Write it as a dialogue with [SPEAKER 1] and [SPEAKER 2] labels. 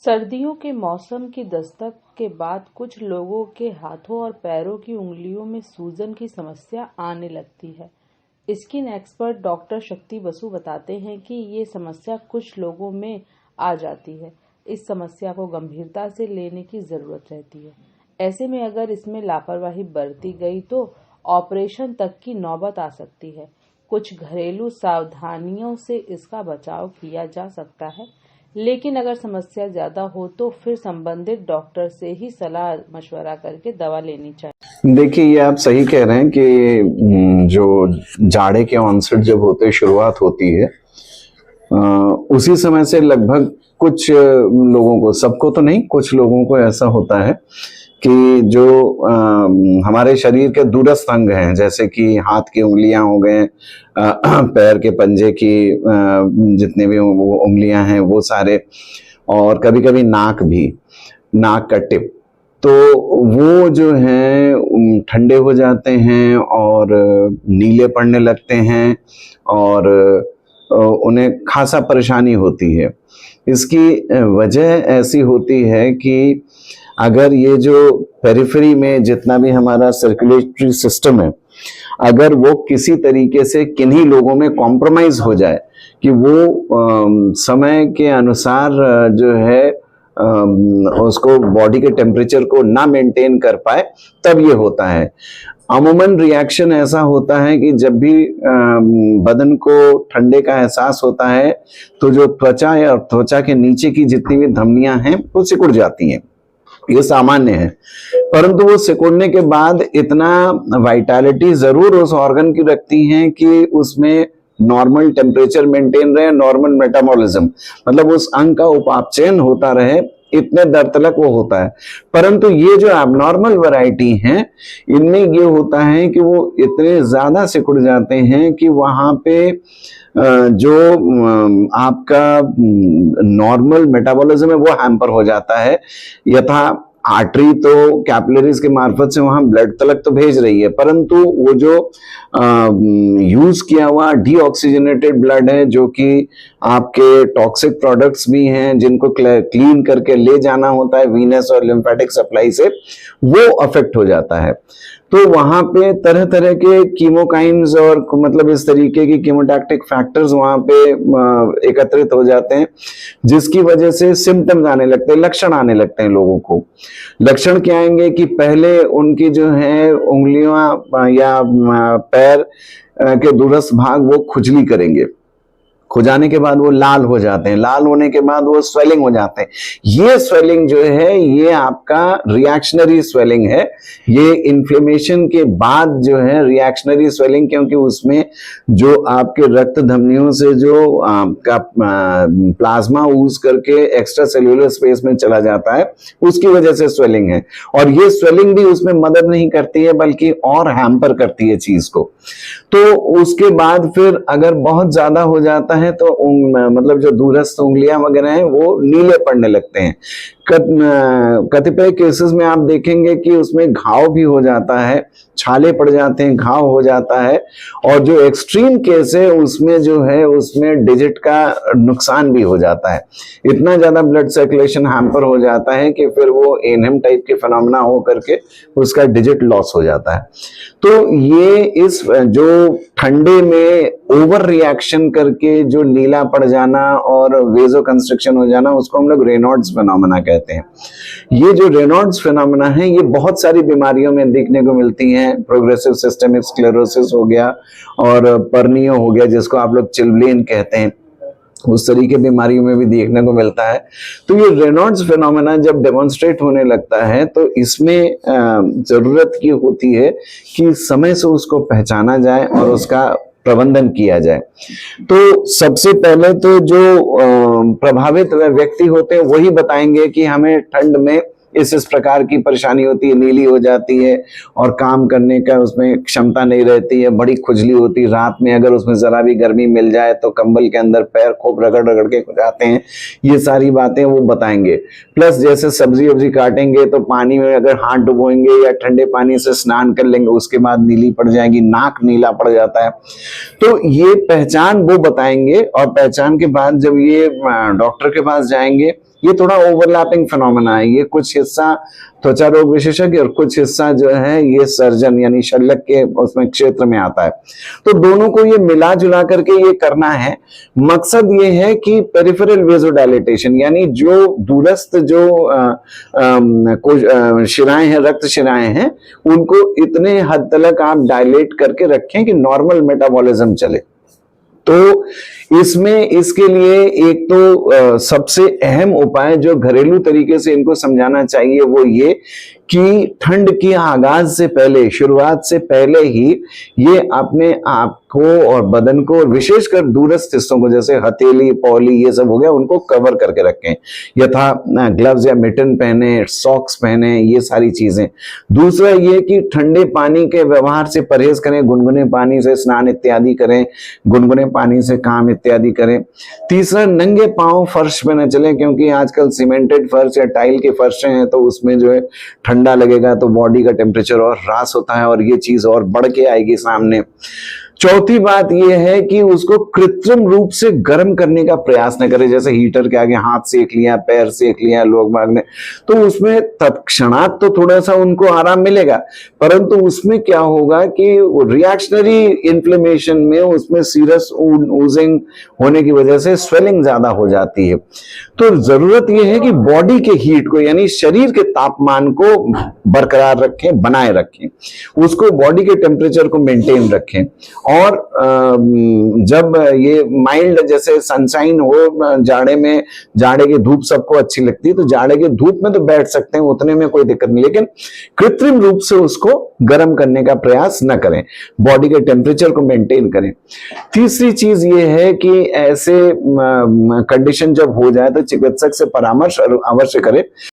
[SPEAKER 1] सर्दियों के मौसम की दस्तक के बाद कुछ लोगों के हाथों और पैरों की उंगलियों में सूजन की समस्या आने लगती है। स्किन एक्सपर्ट डॉक्टर शक्ति बसु बताते हैं कि ये समस्या कुछ लोगों में आ जाती है। इस समस्या को गंभीरता से लेने की जरूरत रहती है। ऐसे में अगर इसमें लापरवाही बरती गई तो ऑपरेशन तक की नौबत आ सकती है। कुछ घरेलू सावधानियों से इसका बचाव किया जा सकता है, लेकिन अगर समस्या ज्यादा हो तो फिर संबंधित डॉक्टर से ही सलाह मशवरा करके दवा लेनी चाहिए।
[SPEAKER 2] देखिए, ये आप सही कह रहे हैं कि जो जाड़े के ऑनसेट जब होते शुरुआत होती है, उसी समय से लगभग कुछ लोगों को, सबको तो नहीं, कुछ लोगों को ऐसा होता है कि जो हमारे शरीर के दूरस्थ अंग हैं, जैसे कि हाथ की उंगलियां हो गए, पैर के पंजे की जितने भी वो उंगलियां हैं वो सारे, और कभी कभी नाक भी, नाक का टिप, तो वो जो है ठंडे हो जाते हैं और नीले पड़ने लगते हैं और उन्हें खासा परेशानी होती है। इसकी वजह ऐसी होती है कि अगर ये जो पेरिफेरी में जितना भी हमारा सर्कुलेटरी सिस्टम है, अगर वो किसी तरीके से किन्हीं लोगों में कॉम्प्रोमाइज हो जाए कि वो समय के अनुसार जो है उसको बॉडी के टेम्परेचर को ना मेंटेन कर पाए, तब ये होता है। अमूमन रिएक्शन ऐसा होता है कि जब भी बदन को ठंडे का एहसास होता है तो जो त्वचा या त्वचा के नीचे की जितनी भी धमनियां हैं वो सिकुड़ जाती हैं। ये सामान्य है, परंतु वो सिकुड़ने के बाद इतना वाइटैलिटी जरूर उस ऑर्गन की रखती हैं कि उसमें नॉर्मल टेम्परेचर मेंटेन रहे, नॉर्मल मेटाबॉलिज्म, मतलब उस अंग का उपापचयन होता रहे, इतने दर तक वो होता है। परंतु ये जो एबनॉर्मल वैरायटी हैं, इनमें ये होता है कि वो इतने ज्यादा सिकुड़ जाते हैं कि वहां पे जो आपका नॉर्मल मेटाबॉलिज्म है वो हैम्पर हो जाता है। यथा आर्टरी तो कैपिलरीज के मार्फत से वहां ब्लड तलक तो भेज रही है, परंतु वो जो यूज किया हुआ डीऑक्सीजनेटेड ब्लड है, जो कि आपके टॉक्सिक प्रोडक्ट्स भी हैं जिनको क्लीन करके ले जाना होता है वीनस और लिम्फेटिक सप्लाई से, वो अफेक्ट हो जाता है। तो वहां पे तरह तरह के कीमोकाइंस और मतलब इस तरीके की कीमोटैक्टिक फैक्टर्स वहां पे एकत्रित हो जाते हैं, जिसकी वजह से सिम्टम्स आने लगते हैं, लक्षण आने लगते हैं लोगों को। लक्षण क्या आएंगे कि पहले उनकी जो है उंगलियां या पैर के दूरस्थ भाग वो खुजली करेंगे, खुजाने के बाद वो लाल हो जाते हैं, लाल होने के बाद वो स्वेलिंग हो जाते हैं। ये स्वेलिंग जो है ये आपका रिएक्शनरी स्वेलिंग है, ये इन्फ्लेमेशन के बाद जो है रिएक्शनरी स्वेलिंग, क्योंकि उसमें जो आपके रक्त धमनियों से जो आपका प्लाज्मा यूज करके एक्स्ट्रा सेल्यूलर स्पेस में चला जाता है, उसकी वजह से स्वेलिंग है। और ये स्वेलिंग भी उसमें मदद नहीं करती है बल्कि और हैम्पर करती है चीज को। तो उसके बाद फिर अगर बहुत ज्यादा हो जाता है तो मतलब जो दूरस्थ उंगलियां वगैरह हैं वो नीले पड़ने लगते हैं। कतिपय केसेस में आप देखेंगे कि उसमें घाव भी हो जाता है, छाले पड़ जाते हैं, घाव हो जाता है। और जो एक्सट्रीम केस है उसमें जो है उसमें डिजिट का नुकसान भी हो जाता है। इतना ज्यादा ब्लड सर्कुलेशन हैम्पर हो जाता है कि फिर वो एनएम टाइप के फिनोमेना हो करके उसका डिजिट लॉस हो जाता है। तो ये इस जो ठंडे में ओवर रिएक्शन करके जो नीला पड़ जाना और वेजो कंस्ट्रिक्शन हो जाना, उसको हम लोग रेनॉल्ड्स फिनोमेना कहते हैं। ये जो रेनॉल्ड्स फिनोमेना है ये बहुत सारी बीमारियों में देखने को मिलती हैं। प्रोग्रेसिव सिस्टेमिक स्क्लेरोसिस हो गया और पर्नियो हो गया, जिसको आप लोग चिल्बलेन कहते हैं, उस तरीके बीमारियों में भी देखने को मिलता है। तो ये रेनॉल्ड्स फिनोमेना जब डेमोन्स्ट्रेट होने लगता है तो इसमें जरूरत की होती है कि समय से उसको पहचाना जाए और उसका प्रबंधन किया जाए। तो सबसे पहले तो जो प्रभावित व्यक्ति होते हैं वही बताएंगे कि हमें ठंड में इस प्रकार की परेशानी होती है, नीली हो जाती है और काम करने का उसमें क्षमता नहीं रहती है, बड़ी खुजली होती है, रात में अगर उसमें जरा भी गर्मी मिल जाए तो कंबल के अंदर पैर खूब रगड़ रगड़ के खुजाते हैं। ये सारी बातें वो बताएंगे। प्लस जैसे सब्जी वब्जी काटेंगे तो पानी में अगर हाथ डुबोएंगे या ठंडे पानी से स्नान कर लेंगे उसके बाद नीली पड़ जाएगी, नाक नीला पड़ जाता है। तो ये पहचान वो बताएंगे और पहचान के बाद जब ये डॉक्टर के पास जाएंगे ये थोड़ा ओवरलैपिंग फिनोमेना है। ये कुछ हिस्सा त्वचा रोग विशेषज्ञ और कुछ हिस्सा जो है ये सर्जन यानी शल्यक के उसमें क्षेत्र में आता है। तो दोनों को ये मिला जुला करके ये करना है। मकसद ये है कि पेरिफेरल वेजोडाइलेटेशन यानी जो दूरस्थ जो शिराएं हैं, रक्त शिराएं हैं, उनको इतने हद तक आप डायलेट करके रखें कि नॉर्मल मेटाबॉलिज्म चले। तो इसमें इसके लिए एक तो सबसे अहम उपाय जो घरेलू तरीके से इनको समझाना चाहिए वो ये कि ठंड की आगाज से पहले, शुरुआत से पहले ही ये अपने आप को और बदन को, विशेषकर दूरस्थ हिस्सों को जैसे हथेली, पौली ये सब हो गया, उनको कवर करके रखें। यथा ग्लव्स या मिटन पहने, सॉक्स पहने, ये सारी चीजें। दूसरा ये कि ठंडे पानी के व्यवहार से परहेज करें, गुनगुने पानी से स्नान इत्यादि करें, गुनगुने पानी से काम इत्यादि करें। तीसरा, नंगे पांव फर्श पे न चलें, क्योंकि आजकल सीमेंटेड फर्श या टाइल के फर्श हैं तो उसमें जो है ठंडा लगेगा तो बॉडी का टेम्परेचर और ह्रास होता है और ये चीज और बढ़ के आएगी सामने। चौथी बात यह है कि उसको कृत्रिम रूप से गर्म करने का प्रयास न करें, जैसे हीटर के आगे हाथ सेक लिया, पैर सेक लिया लोग बाग ने, तो उसमें तत्क्षणात तो थोड़ा सा उनको आराम मिलेगा, परंतु उसमें क्या होगा कि रिएक्शनरी इन्फ्लेमेशन में उसमें सीरस ऊजिंग होने की वजह से स्वेलिंग ज्यादा हो जाती है। तो जरूरत यह है कि बॉडी के हीट को यानी शरीर के तापमान को बरकरार रखें, बनाए रखें, उसको बॉडी के टेम्परेचर को मेंटेन रखें। और जब ये माइल्ड जैसे सनशाइन हो, जाड़े में, जाड़े की धूप सबको अच्छी लगती है तो जाड़े की धूप में तो बैठ सकते हैं, उतने में कोई दिक्कत नहीं, लेकिन कृत्रिम रूप से उसको गर्म करने का प्रयास न करें, बॉडी के टेम्परेचर को मेंटेन करें। तीसरी चीज ये है कि ऐसे कंडीशन जब हो जाए तो चिकित्सक से परामर्श अवश्य करें।